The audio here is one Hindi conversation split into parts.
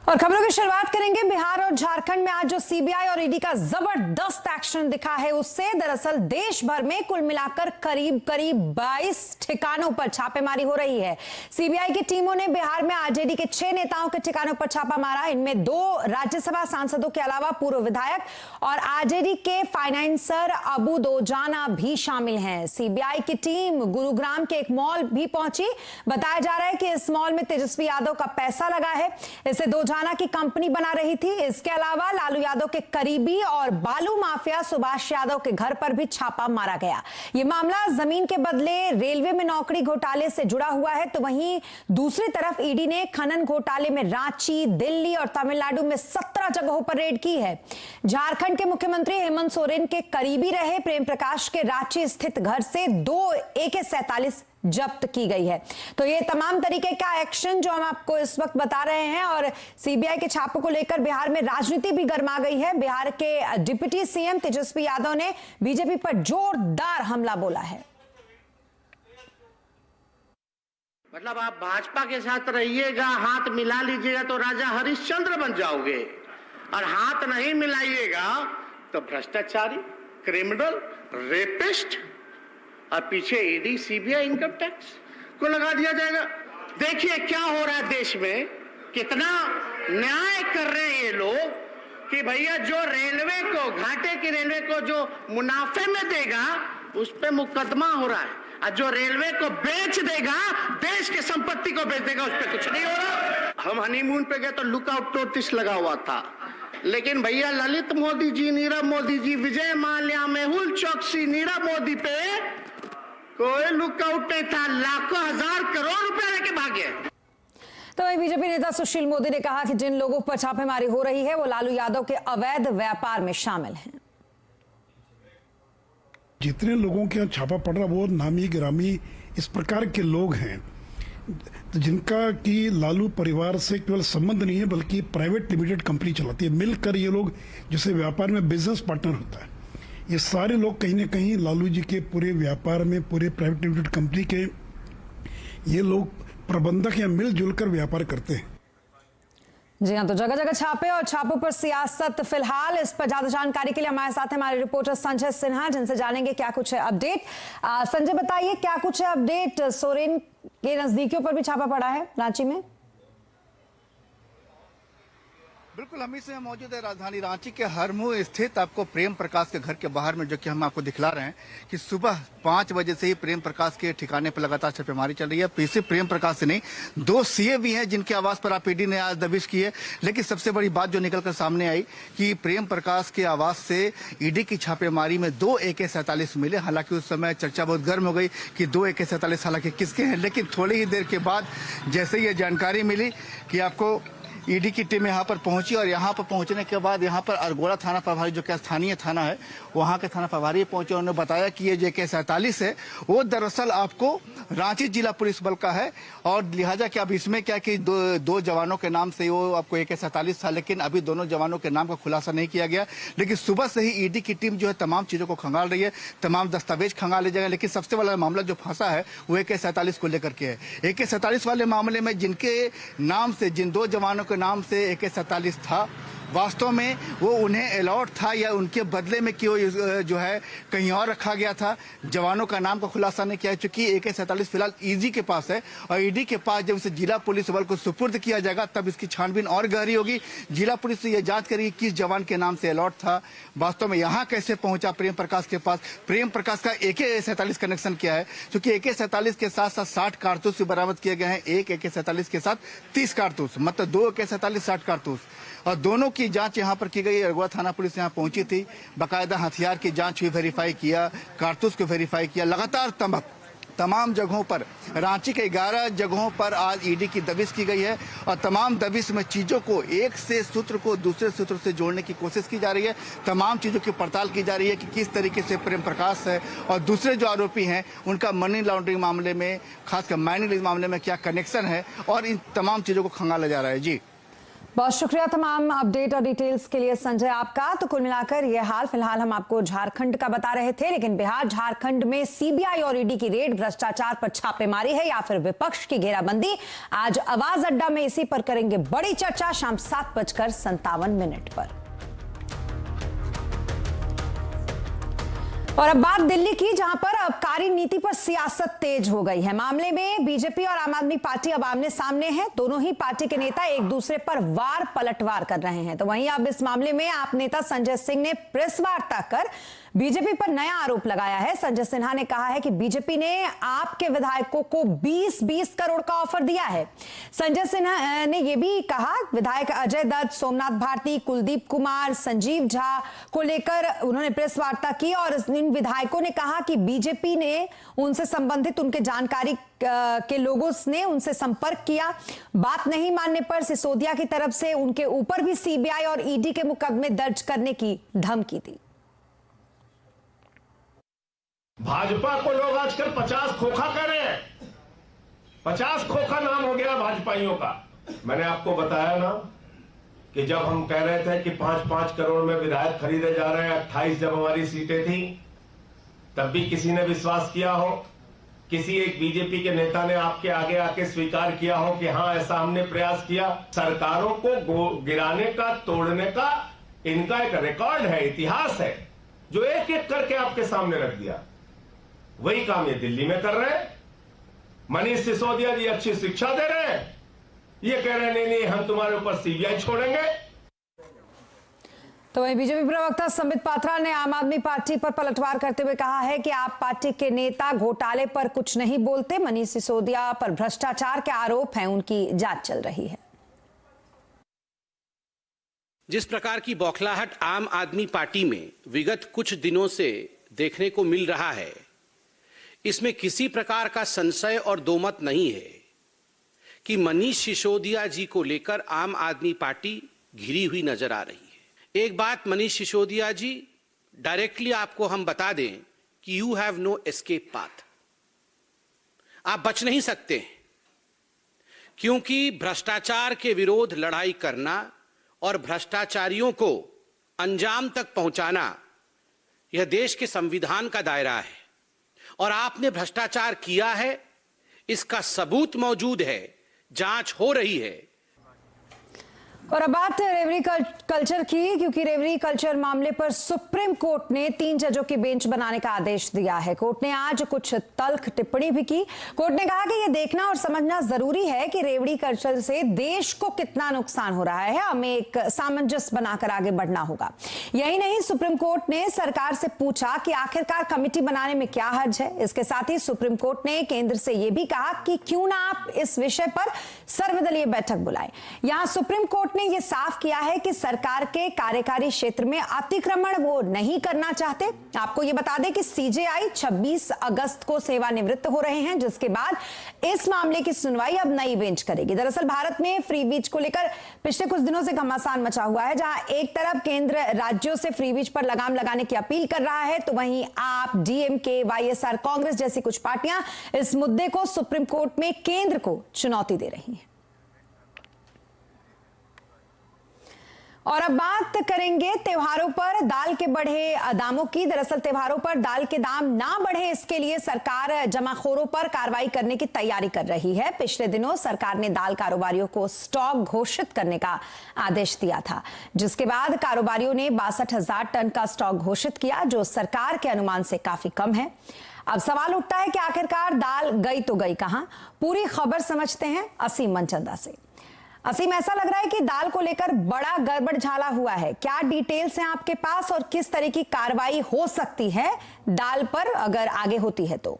और खबरों की शुरुआत करेंगे बिहार और झारखंड में आज जो सीबीआई और ईडी का जबरदस्त एक्शन दिखा है उससे। दरअसल देश भर में कुल मिलाकर करीब 22 ठिकानों पर छापेमारी हो रही है। सीबीआई की टीमों ने बिहार में आरजेडी के 6 नेताओं के ठिकानों पर छापा मारा। इनमें 2 राज्यसभा सांसदों के अलावा पूर्व विधायक और आरजेडी के फाइनेंसर अबू दोजाना भी शामिल हैं। सीबीआई की टीम गुरुग्राम के एक मॉल भी पहुंची। बताया जा रहा है कि इस मॉल में तेजस्वी यादव का पैसा लगा है। इसे दोजाना की कंपनी बना रही थी। इसके अलावा लालू यादव के करीबी और बालू माफिया सुभाष यादव के घर पर भी छापा मारा गया। यह मामला जमीन के बदले रेलवे में नौकरी घोटाले से जुड़ा हुआ है। तो वहीं दूसरी तरफ ईडी ने खनन घोटाले में रांची, दिल्ली और तमिलनाडु में 17 जगहों पर रेड की है। झारखंड के मुख्यमंत्री हेमंत सोरेन के करीबी रहे प्रेम प्रकाश के रांची स्थित घर से 2 AK-47 जब्त की गई है। तो ये तमाम तरीके का एक्शन जो हम आपको इस वक्त बता रहे हैं और सीबीआई के छापों को लेकर बिहार में राजनीति भी गर्मा गई है। बिहार के डिप्टी सीएम तेजस्वी यादव ने बीजेपी पर जोरदार हमला बोला है। मतलब आप भाजपा के साथ रहिएगा, हाथ मिला लीजिएगा तो राजा हरिश्चंद्र बन जाओगे, और हाथ नहीं मिलाइएगा तो भ्रष्टाचारी, क्रिमिनल, रेपिस्ट, और पीछे ईडी, सीबीआई, इनकम टैक्स को लगा दिया जाएगा। देखिए क्या हो रहा है देश में, कितना न्याय कर रहे हैं ये लोग कि भैया जो रेलवे को, घाटे की रेलवे को जो मुनाफे में देगा उस पे मुकदमा हो रहा है, और जो रेलवे को बेच देगा, देश के संपत्ति को बेच देगा, उस पे कुछ नहीं हो रहा। हम हनीमून पे गए तो लुकआउट नोटिस लगा हुआ था, लेकिन भैया ललित मोदी जी, नीरव मोदी जी, विजय माल्या, मेहुल चौकसी, नीरव मोदी पे कोई लुकआउट नहीं था। लाखों हजार करोड़ रुपए लेके भागे। तो वहीं बीजेपी नेता सुशील मोदी ने कहा कि जिन लोगों पर छापेमारी हो रही है वो लालू यादव के अवैध व्यापार में शामिल हैं। जितने लोगों के यहाँ छापा पड़ रहा वो नामी गिरामी इस प्रकार के लोग हैं, तो जिनका कि लालू परिवार से केवल संबंध नहीं है बल्कि प्राइवेट लिमिटेड कंपनी चलाती है। मिलकर ये लोग जैसे व्यापार में बिजनेस पार्टनर होता है, ये सारे लोग कहीं ना कहीं लालू जी के पूरे व्यापार में, पूरे प्राइवेट लिमिटेड कंपनी के ये लोग प्रबंधक या मिलजुल कर व्यापार करते हैं। जी हाँ, तो जगह जगह छापे और छापों पर सियासत। फिलहाल इस पर ज्यादा जानकारी के लिए हमारे साथ हमारे रिपोर्टर संजय सिन्हा, जिनसे जानेंगे क्या कुछ है अपडेट। संजय बताइए क्या कुछ है अपडेट। सोरेन के नजदीकियों पर भी छापा पड़ा है रांची में। बिल्कुल, हम इस समय मौजूद है राजधानी रांची के हरमू स्थित आपको प्रेम प्रकाश के घर के बाहर में, जो कि हम आपको दिखला रहे हैं कि सुबह 5 बजे से ही प्रेम प्रकाश के ठिकाने पर लगातार छापेमारी चल रही है। पीछे प्रेम प्रकाश से नहीं, 2 सीए भी हैं जिनके आवास पर आप ईडी ने आज दबिश की है। लेकिन सबसे बड़ी बात जो निकलकर सामने आई कि प्रेम प्रकाश के आवास से ईडी की छापेमारी में 2 AK-47 मिले। हालांकि उस समय चर्चा बहुत गर्म हो गई कि 2 AK-47 हालांकि किसके हैं, लेकिन थोड़ी ही देर के बाद जैसे ही ये जानकारी मिली कि आपको ईडी की टीम यहाँ पर पहुंची, और यहाँ पर पहुंचने के बाद यहाँ पर अरगोड़ा थाना प्रभारी, जो कि स्थानीय थाना है, वहाँ के थाना प्रभारी पहुंचे। उन्होंने बताया कि ये जो AK-47 है वो दरअसल आपको रांची जिला पुलिस बल का है, और लिहाजा कि अब इसमें क्या कि दो जवानों के नाम से वो आपको AK-47 था, लेकिन अभी दोनों जवानों के नाम का खुलासा नहीं किया गया। लेकिन सुबह से ही ईडी की टीम जो है तमाम चीजों को खंगाल रही है, तमाम दस्तावेज खंगाल ले जाएगा। लेकिन सबसे बड़ा मामला जो फंसा है वो AK-47 को लेकर के है। AK-47 वाले मामले में जिनके नाम से, जिन 2 जवानों के नाम से AK-47 था, वास्तव में वो उन्हें अलॉट था या उनके बदले में क्यों जो है कहीं और रखा गया था, जवानों का नाम का खुलासा नहीं किया। चूंकि AK-47 फिलहाल ईडी के पास है, और ईडी के पास जब इसे जिला पुलिस बल को सुपुर्द किया जाएगा तब इसकी छानबीन और गहरी होगी। जिला पुलिस ये जांच करेगी किस जवान के नाम से अलॉट था, वास्तव में यहाँ कैसे पहुंचा प्रेम प्रकाश के पास, प्रेम प्रकाश का AK-47 कनेक्शन क्या है। क्योंकि AK-47 के साथ साथ 60 कारतूस भी बरामद किए गए हैं। एक AK-47 के साथ 30 कारतूस, मतलब 2 AK-47 60 कारतूस, और दोनों की जांच यहां पर की गई। अरगोड़ा थाना पुलिस यहां पहुंची थी, बाकायदा हथियार की जांच भी वेरीफाई किया, कारतूस को वेरीफाई किया। लगातार तमाम जगहों पर, रांची के 11 जगहों पर आज ईडी की दबिश की गई है, और तमाम दबिश में चीजों को, एक से सूत्र को दूसरे सूत्र से जोड़ने की कोशिश की जा रही है। तमाम चीजों की पड़ताल की जा रही है कि किस तरीके से प्रेम प्रकाश है और दूसरे जो आरोपी हैं उनका मनी लॉन्ड्रिंग मामले में, खासकर माइनिंग मामले में क्या कनेक्शन है, और इन तमाम चीजों को खंगाला जा रहा है। जी बहुत शुक्रिया तमाम अपडेट और डिटेल्स के लिए संजय आपका। तो कुल मिलाकर ये हाल फिलहाल हम आपको झारखंड का बता रहे थे, लेकिन बिहार झारखंड में सीबीआई और ईडी की रेड, भ्रष्टाचार पर छापेमारी है या फिर विपक्ष की घेराबंदी? आज आवाज अड्डा में इसी पर करेंगे बड़ी चर्चा शाम 7:57 पर। और अब बात दिल्ली की, जहां पर आबकारी नीति पर सियासत तेज हो गई है। मामले में बीजेपी और आम आदमी पार्टी अब आमने सामने हैं। दोनों ही पार्टी के नेता एक दूसरे पर वार पलटवार कर रहे हैं। तो वहीं अब इस मामले में आप नेता संजय सिंह ने प्रेस वार्ता कर बीजेपी पर नया आरोप लगाया है। संजय सिन्हा ने कहा है कि बीजेपी ने आपके विधायकों को 20-20 करोड़ का ऑफर दिया है। संजय सिन्हा ने यह भी कहा, विधायक अजय दत्त, सोमनाथ भारती, कुलदीप कुमार, संजीव झा को लेकर उन्होंने प्रेस वार्ता की और इन विधायकों ने कहा कि बीजेपी ने उनसे संबंधित उनके जानकारी के लोगों ने उनसे संपर्क किया। बात नहीं मानने पर सिसोदिया की तरफ से उनके ऊपर भी सीबीआई और ईडी के मुकदमे दर्ज करने की धमकी दी। भाजपा को लोग आजकल 50 खोखा कह रहे हैं। 50 खोखा नाम हो गया भाजपाइयों का। मैंने आपको बताया ना कि जब हम कह रहे थे कि 5-5 करोड़ में विधायक खरीदे जा रहे हैं, 28 जब हमारी सीटें थी, तब भी किसी ने विश्वास किया हो? किसी एक बीजेपी के नेता ने आपके आगे आके स्वीकार किया हो कि हाँ ऐसा हमने प्रयास किया? सरकारों को गिराने का, तोड़ने का इनका एक रिकॉर्ड है, इतिहास है, जो एक एक करके आपके सामने रख दिया। वही काम ये दिल्ली में कर रहे हैं। मनीष सिसोदिया जी अच्छी शिक्षा दे रहे हैं, ये कह रहे हैं नहीं हम तुम्हारे ऊपर सीबीआई छोड़ेंगे। तो वहीं बीजेपी प्रवक्ता संबित पात्रा ने आम आदमी पार्टी पर पलटवार करते हुए कहा है कि आप पार्टी के नेता घोटाले पर कुछ नहीं बोलते। मनीष सिसोदिया पर भ्रष्टाचार के आरोप हैं, उनकी जांच चल रही है। जिस प्रकार की बौखलाहट आम आदमी पार्टी में विगत कुछ दिनों से देखने को मिल रहा है, इसमें किसी प्रकार का संशय और दोमत नहीं है कि मनीष सिसोदिया जी को लेकर आम आदमी पार्टी घिरी हुई नजर आ रही है। एक बात मनीष सिसोदिया जी, डायरेक्टली आपको हम बता दें कि you have no escape path. आप बच नहीं सकते, क्योंकि भ्रष्टाचार के विरोध लड़ाई करना और भ्रष्टाचारियों को अंजाम तक पहुंचाना यह देश के संविधान का दायरा है। और आपने भ्रष्टाचार किया है, इसका सबूत मौजूद है, जांच हो रही है। और अब बात रेवड़ी कल्चर की, क्योंकि रेवड़ी कल्चर मामले पर सुप्रीम कोर्ट ने 3 जजों की बेंच बनाने का आदेश दिया है। कोर्ट ने आज कुछ तल्ख टिप्पणी भी की। कोर्ट ने कहा कि यह देखना और समझना जरूरी है कि रेवड़ी कल्चर से देश को कितना नुकसान हो रहा है। हमें एक सामंजस्य बनाकर आगे बढ़ना होगा। यही नहीं, सुप्रीम कोर्ट ने सरकार से पूछा कि आखिरकार कमेटी बनाने में क्या हर्ज है। इसके साथ ही सुप्रीम कोर्ट ने केंद्र से यह भी कहा कि क्यों ना आप इस विषय पर सर्वदलीय बैठक बुलाएं। यहां सुप्रीम कोर्ट ने ये साफ किया है कि सरकार के कार्यकारी क्षेत्र में अतिक्रमण वो नहीं करना चाहते। आपको ये बता दें कि सीजेआई 26 अगस्त को सेवानिवृत्त हो रहे हैं, जिसके बाद इस मामले की सुनवाई अब नई बेंच करेगी। दरअसल भारत में फ्री बीज को लेकर पिछले कुछ दिनों से घमासान मचा हुआ है, जहां एक तरफ केंद्र राज्यों से फ्री बीज पर लगाम लगाने की अपील कर रहा है, तो वहीं आप, डीएमके, वाईएसआर कांग्रेस जैसी कुछ पार्टियां इस मुद्दे को सुप्रीम कोर्ट में केंद्र को चुनौती दे रही हैं। और अब बात करेंगे त्योहारों पर दाल के बढ़े दामों की। दरअसल त्योहारों पर दाल के दाम ना बढ़े, इसके लिए सरकार जमाखोरों पर कार्रवाई करने की तैयारी कर रही है। पिछले दिनों सरकार ने दाल कारोबारियों को स्टॉक घोषित करने का आदेश दिया था, जिसके बाद कारोबारियों ने 62,000 टन का स्टॉक घोषित किया, जो सरकार के अनुमान से काफी कम है। अब सवाल उठता है कि आखिरकार दाल गई तो गई कहां। पूरी खबर समझते हैं असीम मनचंदा से। असीम, ऐसा लग रहा है कि दाल को लेकर बड़ा गड़बड़ झाला हुआ है। क्या डिटेल्स हैं आपके पास और किस तरह की कार्रवाई हो सकती है दाल पर अगर आगे होती है तो?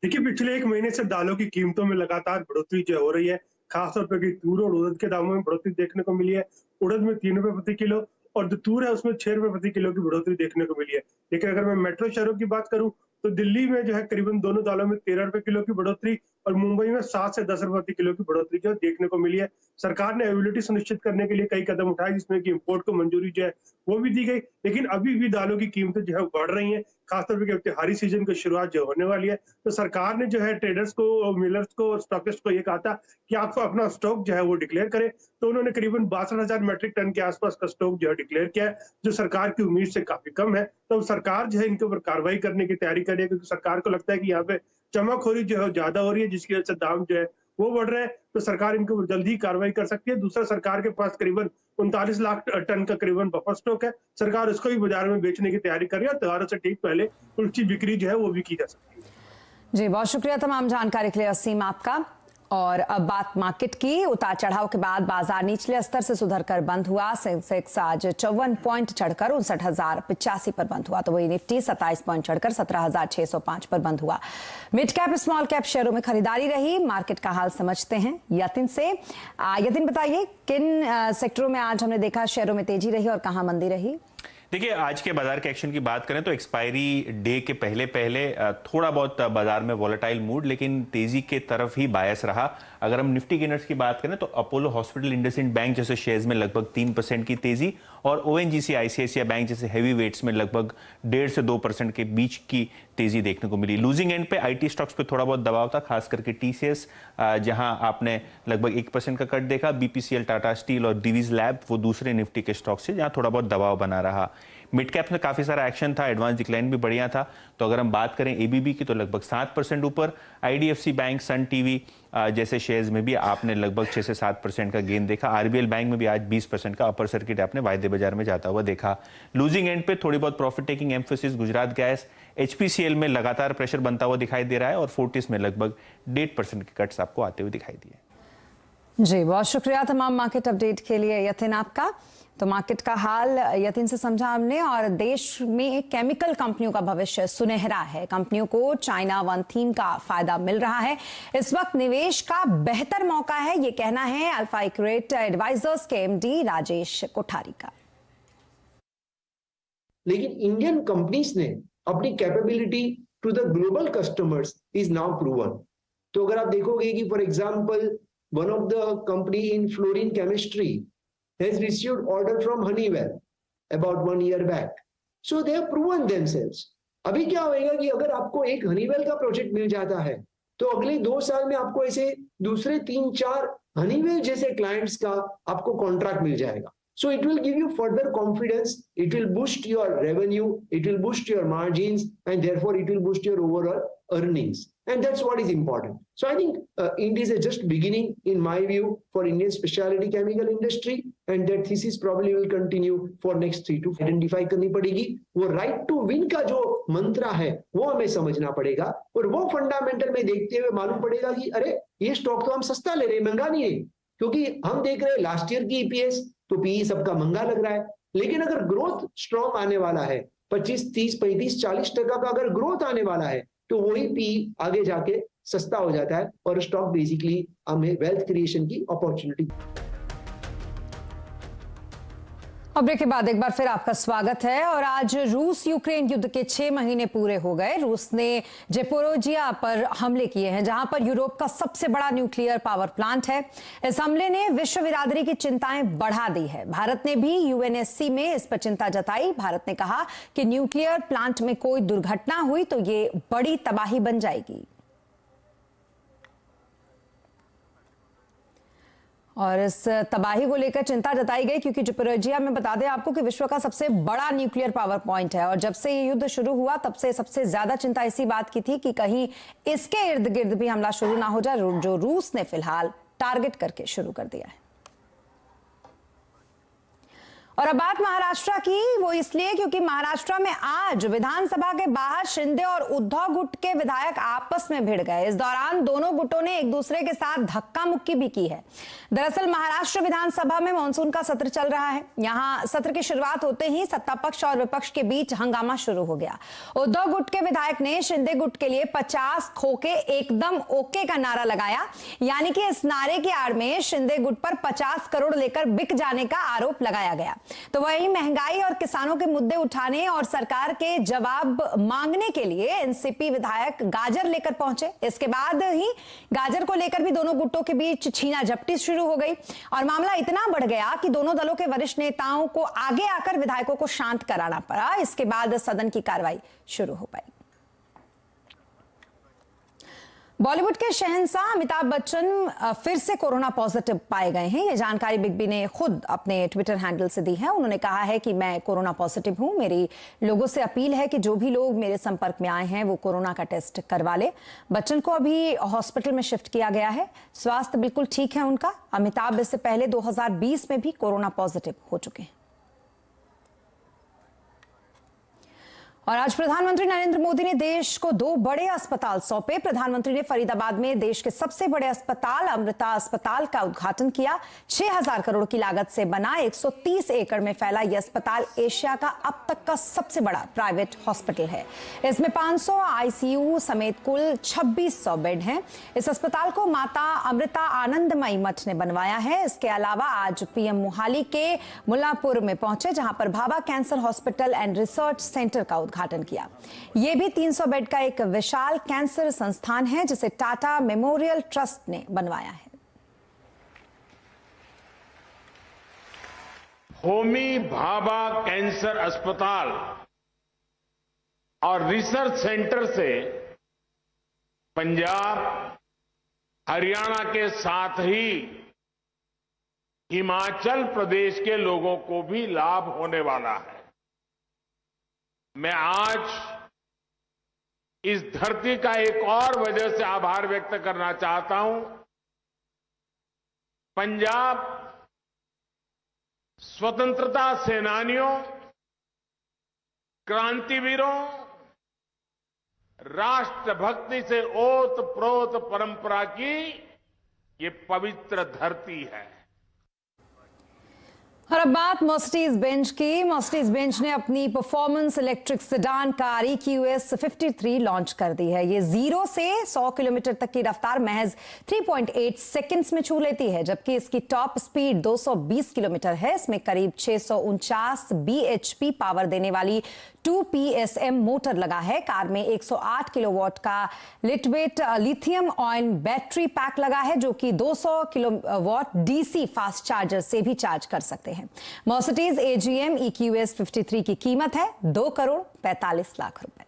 देखिए, पिछले 1 महीने से दालों की कीमतों में लगातार बढ़ोतरी जो हो रही है। खासतौर पर तूर और उड़द के दामों में बढ़ोतरी देखने को मिली है। उड़द में 3 रुपए प्रति किलो और जो तूर है उसमें 6 रुपए प्रति किलो की बढ़ोतरी देखने को मिली है। लेकिन अगर मैं मेट्रो शहरों की बात करूं तो दिल्ली में जो है करीबन दोनों दालों में 13 रुपए किलो की बढ़ोतरी और मुंबई में 7 से 10 रुपए प्रति किलो की बढ़ोतरी जो देखने को मिली है। सरकार ने अवेलेबिलिटी सुनिश्चित करने के लिए कई कदम उठाए, जिसमें कि इंपोर्ट को मंजूरी जो है वो भी दी गई। लेकिन अभी भी दालों की कीमतें जो है बढ़ रही हैं। खासतौर पर त्योहारी सीजन की शुरुआत जो होने वाली है, तो सरकार ने जो है ट्रेडर्स को, मिलर्स को, स्टॉकिस्ट को ये कहा था कि आप अपना स्टॉक जो है वो डिक्लेयर करें। तो उन्होंने करीबन 62,000 मीट्रिक टन के आसपास का स्टॉक जो है डिक्लेयर किया है, जो सरकार की उम्मीद से काफी कम है। तो सरकार जो है इनके ऊपर कार्रवाई करने की तैयारी कर रही है, क्योंकि सरकार को लगता है कि यहाँ पे जमाखोरी जो है ज्यादा हो रही है, जिसकी वजह से दाम जो है वो बढ़ रहे हैं। तो सरकार इनके ऊपर जल्दी ही कार्रवाई कर सकती है। दूसरा, सरकार के पास करीबन 39 लाख टन का करीबन बफर स्टॉक है, सरकार उसको भी बाजार में बेचने की तैयारी कर रही है। त्योहारों से ठीक पहले उसकी बिक्री जो है वो भी की जा सकती है। जी, बहुत शुक्रिया तमाम जानकारी के लिए असीम आपका। और अब बात मार्केट की। उतार चढ़ाव के बाद बाजार निचले स्तर से सुधरकर बंद हुआ। सेंसेक्स आज 54 पॉइंट चढ़कर 59,085 पर बंद हुआ, तो वही निफ्टी 27 पॉइंट चढ़कर 17,605 पर बंद हुआ। मिड कैप स्मॉल कैप शेयरों में खरीदारी रही। मार्केट का हाल समझते हैं यतिन से। यतिन, बताइए किन सेक्टरों में आज हमने देखा शेयरों में तेजी रही और कहां मंदी रही? देखिए, आज के बाजार के एक्शन की बात करें तो एक्सपायरी डे के पहले थोड़ा बहुत बाजार में वॉलेटाइल मूड, लेकिन तेजी के तरफ ही बायस रहा। अगर हम निफ्टी गेनर्स की बात करें तो अपोलो हॉस्पिटल, इंडसइंड बैंक जैसे शेयर्स में लगभग 3% की तेजी, और ओएनजीसी, आईसीआईसीआई बैंक जैसे हैवी वेट्स में लगभग 1.5 से 2% के बीच की तेजी देखने को मिली। लूजिंग एंड पे आईटी स्टॉक्स पे थोड़ा बहुत दबाव था, खास करके टीसीएस, जहां आपने लगभग 1% का कट देखा। बीपीसीएल, टाटा स्टील और दिवीज लैब वो दूसरे निफ्टी के स्टॉक्स से जहां थोड़ा बहुत दबाव बना रहा। मिड कैप में काफी सारा एक्शन था, एडवांस डिक्लाइन भी बढ़िया था। तो अगर हम बात करें एबीबी की तो लगभग 7% ऊपर। आईडीएफसी बैंक, सन टीवी जैसे शेयर्स में भी आपने लगभग 6 से 7% का गेन देखा। आरबीएल बैंक में भी आज 20% का अपर सर्किट आपने वायदे बाजार में जाता हुआ देखा। लूजिंग एंड पे थोड़ी बहुत profit taking emphasis, Gujarat gas, HPCL में लगातार प्रेशर बनता हुआ दिखाई दे रहा है, और फोर्टिस में लगभग 1.5% के कट्स आपको आते हुए दिखाई दिए। जी, बहुत शुक्रिया तमाम मार्केट अपडेट के लिए यतिन आपका। तो मार्केट का हाल यतिन से समझा हमने। और देश में केमिकल कंपनियों का भविष्य सुनहरा है। कंपनियों को चाइना वन थीम का फायदा मिल रहा है। इस वक्त निवेश का बेहतर मौका है, ये कहना है अल्फा इक्रेट एडवाइजर्स के एमडी राजेश कोठारी का। लेकिन इंडियन कंपनीज ने अपनी capability to the global customers is now proven. तो अगर आप देखोगे कि for example one of the company in fluorine chemistry has received order from Honeywell about 1 year back. So they have proven themselves. अभी क्या होएगा कि अगर आपको एक Honeywell का प्रोजेक्ट मिल जाता है, तो अगले 2 साल में आपको ऐसे दूसरे 3-4 Honeywell जैसे क्लाइंट्स का आपको कॉन्ट्रैक्ट मिल जाएगा। So it will give you further confidence, it will boost your revenue, it will boost your margins, and therefore it will boost your overall earnings. And that's what is important. So I think India is just beginning, in my view, for Indian specialty chemical industry, and that thesis probably will continue for next 3 to 5 identify करनी पड़ेगी। वो right to win का जो मंत्र है वो हमें समझना पड़ेगा, और वो फंडामेंटल में देखते हुए मालूम पड़ेगा कि अरे ये स्टॉक तो हम सस्ता ले रहे हैं, महंगा नहीं है। क्योंकि हम देख रहे हैं लास्ट ईयर की ईपीएस तो पीई सबका महंगा लग रहा है, लेकिन अगर ग्रोथ स्ट्रॉन्ग आने वाला है, 25, 30, 35, 40% का अगर ग्रोथ आने वाला है, तो वही पी आगे जाके सस्ता हो जाता है, और स्टॉक बेसिकली हमें वेल्थ क्रिएशन की अपॉर्चुनिटी। अब ब्रेक के बाद एक बार फिर आपका स्वागत है। और आज रूस यूक्रेन युद्ध के 6 महीने पूरे हो गए। रूस ने ज़ेपोरोजिया पर हमले किए हैं, जहां पर यूरोप का सबसे बड़ा न्यूक्लियर पावर प्लांट है। इस हमले ने विश्व बिरादरी की चिंताएं बढ़ा दी है। भारत ने भी यूएनएससी में इस पर चिंता जताई। भारत ने कहा कि न्यूक्लियर प्लांट में कोई दुर्घटना हुई तो ये बड़ी तबाही बन जाएगी। और इस तबाही को लेकर चिंता जताई गई, क्योंकि ज़ेपोरोजिया में बता दें आपको कि विश्व का सबसे बड़ा न्यूक्लियर पावर पॉइंट है। और जब से ये युद्ध शुरू हुआ तब से सबसे ज्यादा चिंता इसी बात की थी कि कहीं इसके इर्द गिर्द भी हमला शुरू ना हो जाए, जो रूस ने फिलहाल टारगेट करके शुरू कर दिया है। और अब बात महाराष्ट्र की, वो इसलिए क्योंकि महाराष्ट्र में आज विधानसभा के बाहर शिंदे और उद्धव गुट के विधायक आपस में भिड़ गए। इस दौरान दोनों गुटों ने एक दूसरे के साथ धक्का मुक्की भी की है। दरअसल महाराष्ट्र विधानसभा में मानसून का सत्र चल रहा है। यहां सत्र की शुरुआत होते ही सत्ता पक्ष और विपक्ष के बीच हंगामा शुरू हो गया। उद्धव गुट के विधायक ने शिंदे गुट के लिए 50 खोके एकदम ओके का नारा लगाया, यानी कि इस नारे की आड़ में शिंदे गुट पर 50 करोड़ लेकर बिक जाने का आरोप लगाया गया। तो वहीं महंगाई और किसानों के मुद्दे उठाने और सरकार के जवाब मांगने के लिए एनसीपी विधायक गाजर लेकर पहुंचे। इसके बाद ही गाजर को लेकर भी दोनों गुटों के बीच छीना झपटी शुरू हो गई और मामला इतना बढ़ गया कि दोनों दलों के वरिष्ठ नेताओं को आगे आकर विधायकों को शांत कराना पड़ा। इसके बाद सदन की कार्रवाई शुरू हो पाई। बॉलीवुड के शहंशाह अमिताभ बच्चन फिर से कोरोना पॉजिटिव पाए गए हैं। यह जानकारी बिग बी ने खुद अपने ट्विटर हैंडल से दी है। उन्होंने कहा है कि मैं कोरोना पॉजिटिव हूं। मेरी लोगों से अपील है कि जो भी लोग मेरे संपर्क में आए हैं वो कोरोना का टेस्ट करवा ले। बच्चन को अभी हॉस्पिटल में शिफ्ट किया गया है। स्वास्थ्य बिल्कुल ठीक है उनका। अमिताभ इससे पहले 2020 में भी कोरोना पॉजिटिव हो चुके हैं। और आज प्रधानमंत्री नरेंद्र मोदी ने देश को 2 बड़े अस्पताल सौंपे। प्रधानमंत्री ने फरीदाबाद में देश के सबसे बड़े अस्पताल अमृता अस्पताल का उद्घाटन किया। 6000 करोड़ की लागत से बना 130 एकड़ में फैला यह अस्पताल एशिया का अब तक का सबसे बड़ा प्राइवेट हॉस्पिटल है। इसमें 500 आईसीयू समेत कुल 2600 बेड हैं। इस अस्पताल को माता अमृता आनंदमयी मठ ने बनवाया है। इसके अलावा आज पीएम मोहाली के मुल्लापुर में पहुंचे, जहां पर Bhabha cancer hospital and research centre का उद्घाटन किया। यह भी 300 बेड का एक विशाल कैंसर संस्थान है जिसे टाटा मेमोरियल ट्रस्ट ने बनवाया है। होमी भाभा कैंसर अस्पताल और रिसर्च सेंटर से पंजाब, हरियाणा के साथ ही हिमाचल प्रदेश के लोगों को भी लाभ होने वाला है। मैं आज इस धरती का एक और वजह से आभार व्यक्त करना चाहता हूं। पंजाब स्वतंत्रता सेनानियों, क्रांतिवीरों, राष्ट्रभक्ति से ओत-प्रोत परंपरा की ये पवित्र धरती है। और अब बात मर्सिडीज बेंज की। मर्सिडीज बेंज ने अपनी performance electric sedan car EQS 53 launch कर दी है। ये 0 से 100 किलोमीटर तक की रफ्तार महज 3.8 सेकंड्स में छू लेती है, जबकि इसकी टॉप स्पीड 220 किलोमीटर है। इसमें करीब 649 bhp पावर देने वाली 2 PSM मोटर लगा है। कार में 108 किलोवाट का लिटवेट लिथियम आयन बैटरी पैक लगा है, जो कि 200 किलोवाट DC फास्ट चार्जर से भी चार्ज कर सकते हैं। मर्सिडीज AGM EQS 53 की कीमत है 2 करोड़ 45 लाख रुपए।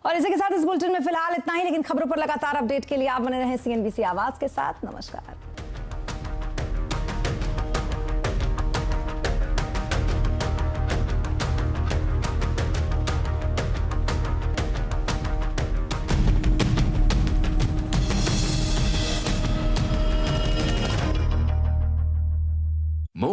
और इसी के साथ इस बुलेटिन में फिलहाल इतना ही, लेकिन खबरों पर लगातार अपडेट के लिए आप बने रहें CNBC आवाज के साथ। नमस्कार।